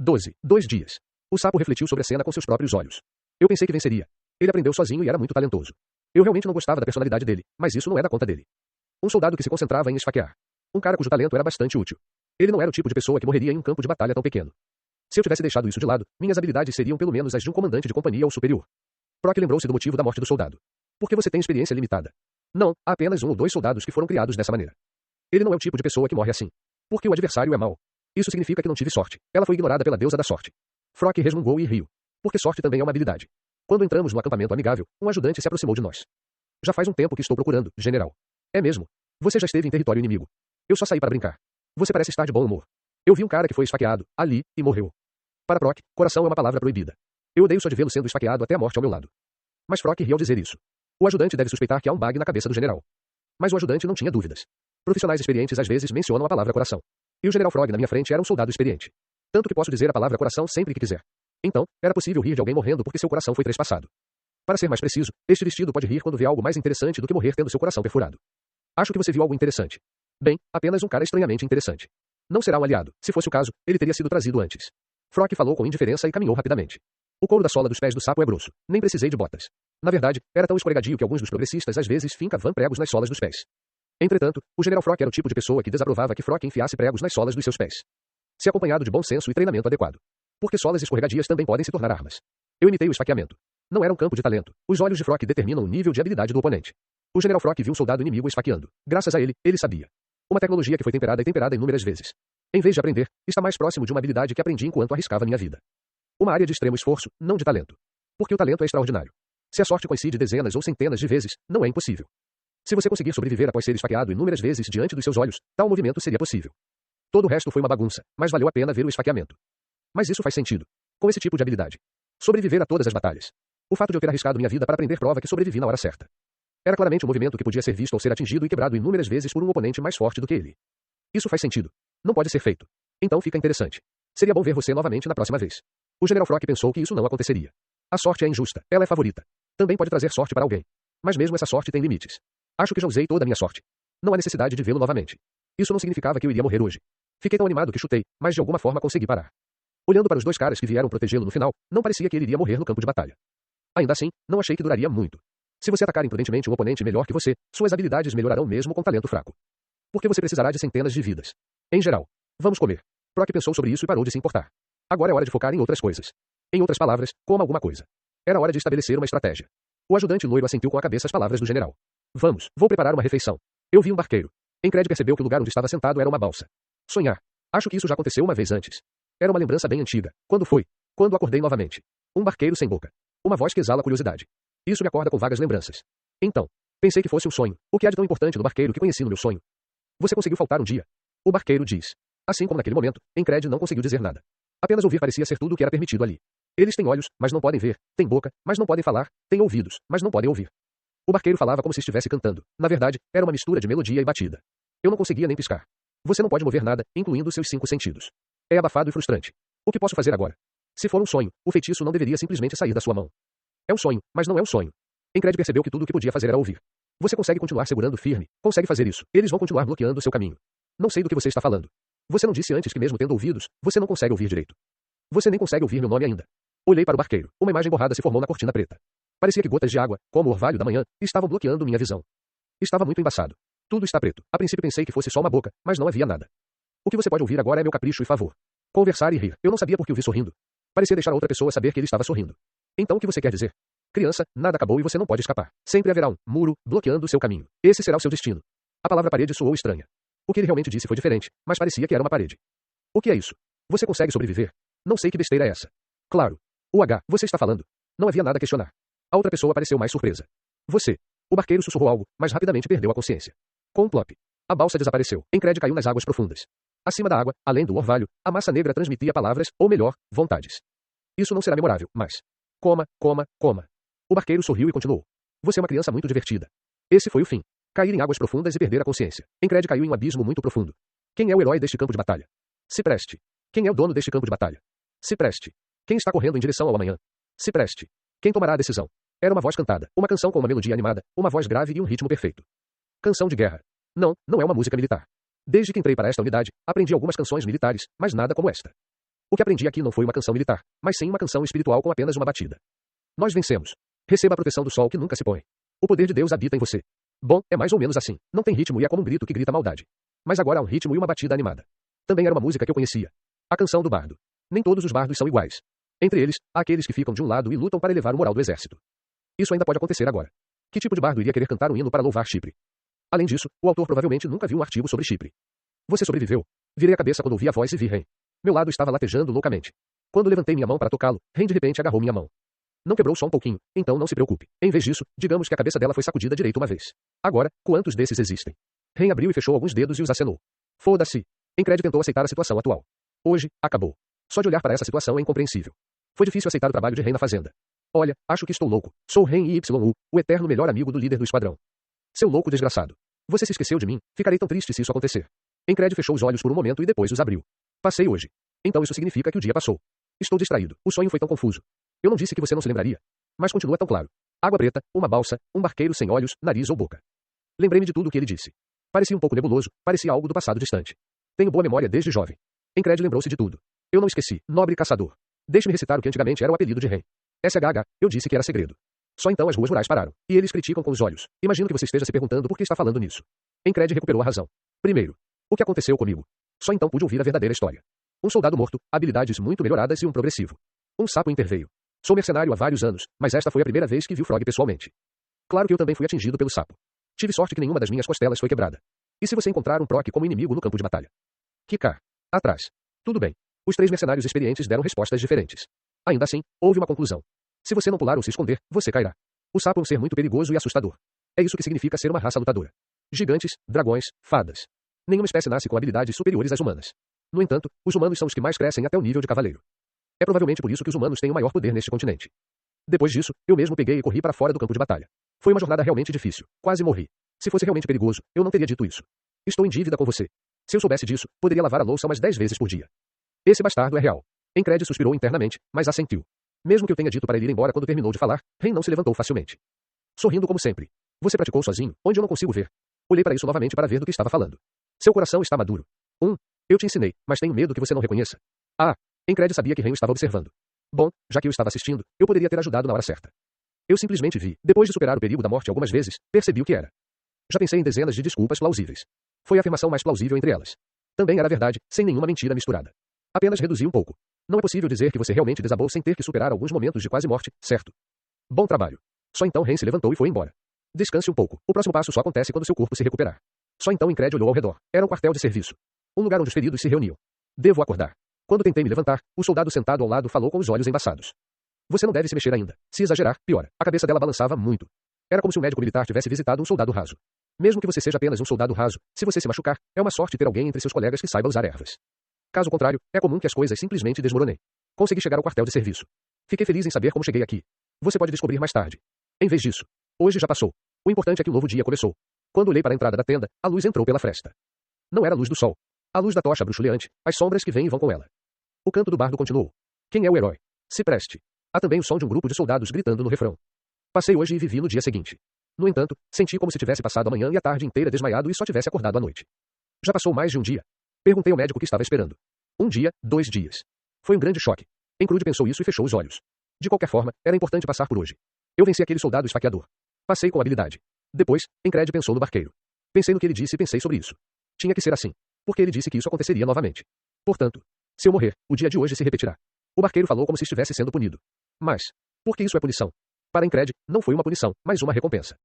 12. 2 dias. O sapo refletiu sobre a cena com seus próprios olhos. Eu pensei que venceria. Ele aprendeu sozinho e era muito talentoso. Eu realmente não gostava da personalidade dele, mas isso não era conta dele. Um soldado que se concentrava em esfaquear. Um cara cujo talento era bastante útil. Ele não era o tipo de pessoa que morreria em um campo de batalha tão pequeno. Se eu tivesse deixado isso de lado, minhas habilidades seriam pelo menos as de um comandante de companhia ou superior. Proc lembrou-se do motivo da morte do soldado. Porque você tem experiência limitada. Não, há apenas 1 ou 2 soldados que foram criados dessa maneira. Ele não é o tipo de pessoa que morre assim. Porque o adversário é mau. Isso significa que não tive sorte. Ela foi ignorada pela deusa da sorte. Frock resmungou e riu. Porque sorte também é uma habilidade. Quando entramos no acampamento amigável, um ajudante se aproximou de nós. Já faz um tempo que estou procurando, general. É mesmo? Você já esteve em território inimigo. Eu só saí para brincar. Você parece estar de bom humor. Eu vi um cara que foi esfaqueado, ali, e morreu. Para Proc, coração é uma palavra proibida. Eu odeio só de vê-lo sendo esfaqueado até a morte ao meu lado. Mas Frock riu ao dizer isso. O ajudante deve suspeitar que há um bug na cabeça do general. Mas o ajudante não tinha dúvidas. Profissionais experientes às vezes mencionam a palavra coração. E o general Frog na minha frente era um soldado experiente. Tanto que posso dizer a palavra coração sempre que quiser. Então, era possível rir de alguém morrendo porque seu coração foi trespassado. Para ser mais preciso, este vestido pode rir quando vê algo mais interessante do que morrer tendo seu coração perfurado. Acho que você viu algo interessante. Bem, apenas um cara estranhamente interessante. Não será um aliado. Se fosse o caso, ele teria sido trazido antes. Frock falou com indiferença e caminhou rapidamente. O couro da sola dos pés do sapo é grosso. Nem precisei de botas. Na verdade, era tão escorregadio que alguns dos progressistas às vezes fincavam pregos nas solas dos pés. Entretanto, o general Frock era o tipo de pessoa que desaprovava que Frock enfiasse pregos nas solas dos seus pés. Se acompanhado de bom senso e treinamento adequado. Porque solas escorregadias também podem se tornar armas. Eu imitei o esfaqueamento. Não era um campo de talento. Os olhos de Frock determinam o nível de habilidade do oponente. O general Frock viu um soldado inimigo esfaqueando. Graças a ele, ele sabia. Uma tecnologia que foi temperada inúmeras vezes. Em vez de aprender, está mais próximo de uma habilidade que aprendi enquanto arriscava minha vida. Uma área de extremo esforço, não de talento. Porque o talento é extraordinário. Se a sorte coincide dezenas ou centenas de vezes, não é impossível. Se você conseguir sobreviver após ser esfaqueado inúmeras vezes diante dos seus olhos, tal movimento seria possível. Todo o resto foi uma bagunça, mas valeu a pena ver o esfaqueamento. Mas isso faz sentido. Com esse tipo de habilidade. Sobreviver a todas as batalhas. O fato de eu ter arriscado minha vida para aprender prova que sobrevivi na hora certa. Era claramente um movimento que podia ser visto ao ser atingido e quebrado inúmeras vezes por um oponente mais forte do que ele. Isso faz sentido. Não pode ser feito. Então fica interessante. Seria bom ver você novamente na próxima vez. O general Frock pensou que isso não aconteceria. A sorte é injusta. Ela é favorita. Também pode trazer sorte para alguém. Mas mesmo essa sorte tem limites. Acho que já usei toda a minha sorte. Não há necessidade de vê-lo novamente. Isso não significava que eu iria morrer hoje. Fiquei tão animado que chutei, mas de alguma forma consegui parar. Olhando para os 2 caras que vieram protegê-lo no final, não parecia que ele iria morrer no campo de batalha. Ainda assim, não achei que duraria muito. Se você atacar imprudentemente um oponente melhor que você, suas habilidades melhorarão mesmo com talento fraco. Porque você precisará de centenas de vidas. Em geral. Vamos comer. Proc pensou sobre isso e parou de se importar. Agora é hora de focar em outras coisas. Em outras palavras, coma alguma coisa. Era hora de estabelecer uma estratégia. O ajudante loiro assentiu com a cabeça as palavras do general. Vamos, vou preparar uma refeição. Eu vi um barqueiro. Encred percebeu que o lugar onde estava sentado era uma balsa. Sonhar. Acho que isso já aconteceu uma vez antes. Era uma lembrança bem antiga. Quando foi? Quando acordei novamente. Um barqueiro sem boca. Uma voz que exala curiosidade. Isso me acorda com vagas lembranças. Então, pensei que fosse um sonho. O que há de tão importante no barqueiro que conheci no meu sonho? Você conseguiu faltar um dia? O barqueiro diz. Assim como naquele momento, Encred não conseguiu dizer nada. Apenas ouvir parecia ser tudo o que era permitido ali. Eles têm olhos, mas não podem ver. Têm boca, mas não podem falar. Têm ouvidos, mas não podem ouvir. O barqueiro falava como se estivesse cantando. Na verdade, era uma mistura de melodia e batida. Eu não conseguia nem piscar. Você não pode mover nada, incluindo seus 5 sentidos. É abafado e frustrante. O que posso fazer agora? Se for um sonho, o feitiço não deveria simplesmente sair da sua mão. É um sonho, mas não é um sonho. Encred percebeu que tudo o que podia fazer era ouvir. Você consegue continuar segurando firme. Consegue fazer isso. Eles vão continuar bloqueando seu caminho. Não sei do que você está falando. Você não disse antes que mesmo tendo ouvidos, você não consegue ouvir direito. Você nem consegue ouvir meu nome ainda. Olhei para o barqueiro. Uma imagem borrada se formou na cortina preta. Parecia que gotas de água, como o orvalho da manhã, estavam bloqueando minha visão. Estava muito embaçado. Tudo está preto. A princípio pensei que fosse só uma boca, mas não havia nada. O que você pode ouvir agora é meu capricho e favor. Conversar e rir. Eu não sabia por que o vi sorrindo. Parecia deixar a outra pessoa saber que ele estava sorrindo. Então o que você quer dizer? Criança, nada acabou e você não pode escapar. Sempre haverá um muro bloqueando o seu caminho. Esse será o seu destino. A palavra parede soou estranha. O que ele realmente disse foi diferente, mas parecia que era uma parede. O que é isso? Você consegue sobreviver? Não sei que besteira é essa. Claro. O H, você está falando. Não havia nada a questionar. A outra pessoa pareceu mais surpresa. Você. O barqueiro sussurrou algo, mas rapidamente perdeu a consciência. Com um plop. A balsa desapareceu. Encred caiu nas águas profundas. Acima da água, além do orvalho, a massa negra transmitia palavras, ou melhor, vontades. Isso não será memorável, mas... Coma, coma, coma. O barqueiro sorriu e continuou. Você é uma criança muito divertida. Esse foi o fim. Cair em águas profundas e perder a consciência. Encred caiu em um abismo muito profundo. Quem é o herói deste campo de batalha? Se preste. Quem é o dono deste campo de batalha? Se preste. Quem está correndo em direção ao amanhã? Se preste. Quem tomará a decisão? Era uma voz cantada, uma canção com uma melodia animada, uma voz grave e um ritmo perfeito. Canção de guerra. Não, não é uma música militar. Desde que entrei para esta unidade, aprendi algumas canções militares, mas nada como esta. O que aprendi aqui não foi uma canção militar, mas sim uma canção espiritual com apenas uma batida. Nós vencemos. Receba a proteção do sol que nunca se põe. O poder de Deus habita em você. Bom, é mais ou menos assim. Não tem ritmo e é como um grito que grita maldade. Mas agora há um ritmo e uma batida animada. Também era uma música que eu conhecia. A canção do bardo. Nem todos os bardos são iguais. Entre eles, há aqueles que ficam de um lado e lutam para elevar o moral do exército. Isso ainda pode acontecer agora. Que tipo de bardo iria querer cantar um hino para louvar Chipre? Além disso, o autor provavelmente nunca viu um artigo sobre Chipre. Você sobreviveu? Virei a cabeça quando ouvi a voz e vi Ren. Meu lado estava latejando loucamente. Quando levantei minha mão para tocá-lo, Ren de repente agarrou minha mão. Não quebrou só um pouquinho, então não se preocupe. Em vez disso, digamos que a cabeça dela foi sacudida direito uma vez. Agora, quantos desses existem? Ren abriu e fechou alguns dedos e os acenou. Foda-se. Encred tentou aceitar a situação atual. Hoje, acabou. Só de olhar para essa situação é incompreensível. Foi difícil aceitar o trabalho de Ren na fazenda. Olha, acho que estou louco. Sou Ren YU, o eterno melhor amigo do líder do esquadrão. Seu louco desgraçado. Você se esqueceu de mim? Ficarei tão triste se isso acontecer. Encred fechou os olhos por um momento e depois os abriu. Passei hoje. Então isso significa que o dia passou. Estou distraído. O sonho foi tão confuso. Eu não disse que você não se lembraria. Mas continua tão claro. Água preta, uma balsa, um barqueiro sem olhos, nariz ou boca. Lembrei-me de tudo o que ele disse. Parecia um pouco nebuloso, parecia algo do passado distante. Tenho boa memória desde jovem. Encred lembrou-se de tudo. Eu não esqueci, nobre caçador. Deixe-me recitar o que antigamente era o apelido de Ren. SHH, eu disse que era segredo. Só então as ruas rurais pararam. E eles criticam com os olhos. Imagino que você esteja se perguntando por que está falando nisso. Encred recuperou a razão. Primeiro, o que aconteceu comigo? Só então pude ouvir a verdadeira história. Um soldado morto, habilidades muito melhoradas e um progressivo. Um sapo interveio. Sou mercenário há vários anos, mas esta foi a primeira vez que vi o Frog pessoalmente. Claro que eu também fui atingido pelo sapo. Tive sorte que nenhuma das minhas costelas foi quebrada. E se você encontrar um Proc como inimigo no campo de batalha? Kikar. Atrás. Tudo bem. Os 3 mercenários experientes deram respostas diferentes. Ainda assim, houve uma conclusão. Se você não pular ou se esconder, você cairá. O sapo é um ser muito perigoso e assustador. É isso que significa ser uma raça lutadora. Gigantes, dragões, fadas. Nenhuma espécie nasce com habilidades superiores às humanas. No entanto, os humanos são os que mais crescem até o nível de cavaleiro. É provavelmente por isso que os humanos têm o maior poder neste continente. Depois disso, eu mesmo peguei e corri para fora do campo de batalha. Foi uma jornada realmente difícil. Quase morri. Se fosse realmente perigoso, eu não teria dito isso. Estou em dívida com você. Se eu soubesse disso, poderia lavar a louça umas 10 vezes por dia. Esse bastardo é real. Encred suspirou internamente, mas assentiu. Mesmo que eu tenha dito para ele ir embora quando terminou de falar, Ren não se levantou facilmente. Sorrindo como sempre. Você praticou sozinho, onde eu não consigo ver. Olhei para isso novamente para ver do que estava falando. Seu coração está maduro. Eu te ensinei, mas tenho medo que você não reconheça. Ah, Encred sabia que Ren estava observando. Bom, já que eu estava assistindo, eu poderia ter ajudado na hora certa. Eu simplesmente vi, depois de superar o perigo da morte algumas vezes, percebi o que era. Já pensei em dezenas de desculpas plausíveis. Foi a afirmação mais plausível entre elas. Também era verdade, sem nenhuma mentira misturada. Apenas reduzi um pouco. Não é possível dizer que você realmente desabou sem ter que superar alguns momentos de quase morte, certo? Bom trabalho. Só então Ren se levantou e foi embora. Descanse um pouco. O próximo passo só acontece quando seu corpo se recuperar. Só então Encred olhou ao redor. Era um quartel de serviço. Um lugar onde os feridos se reuniam. Devo acordar. Quando tentei me levantar, o soldado sentado ao lado falou com os olhos embaçados. Você não deve se mexer ainda. Se exagerar, piora. A cabeça dela balançava muito. Era como se um médico militar tivesse visitado um soldado raso. Mesmo que você seja apenas um soldado raso, se você se machucar, é uma sorte ter alguém entre seus colegas que saiba usar ervas. Caso contrário, é comum que as coisas simplesmente desmoronem. Consegui chegar ao quartel de serviço. Fiquei feliz em saber como cheguei aqui. Você pode descobrir mais tarde. Em vez disso, hoje já passou. O importante é que um novo dia começou. Quando olhei para a entrada da tenda, a luz entrou pela fresta. Não era a luz do sol. A luz da tocha bruxuleante, as sombras que vêm e vão com ela. O canto do bardo continuou. Quem é o herói? Se preste. Há também o som de um grupo de soldados gritando no refrão. Passei hoje e vivi no dia seguinte. No entanto, senti como se tivesse passado a manhã e a tarde inteira desmaiado e só tivesse acordado à noite. Já passou mais de um dia. Perguntei ao médico o que estava esperando. 1 dia, 2 dias. Foi um grande choque. Encrude pensou isso e fechou os olhos. De qualquer forma, era importante passar por hoje. Eu venci aquele soldado esfaqueador. Passei com habilidade. Depois, Encred pensou no barqueiro. Pensei no que ele disse e pensei sobre isso. Tinha que ser assim. Porque ele disse que isso aconteceria novamente. Portanto, se eu morrer, o dia de hoje se repetirá. O barqueiro falou como se estivesse sendo punido. Mas, por que isso é punição? Para Encred, não foi uma punição, mas uma recompensa.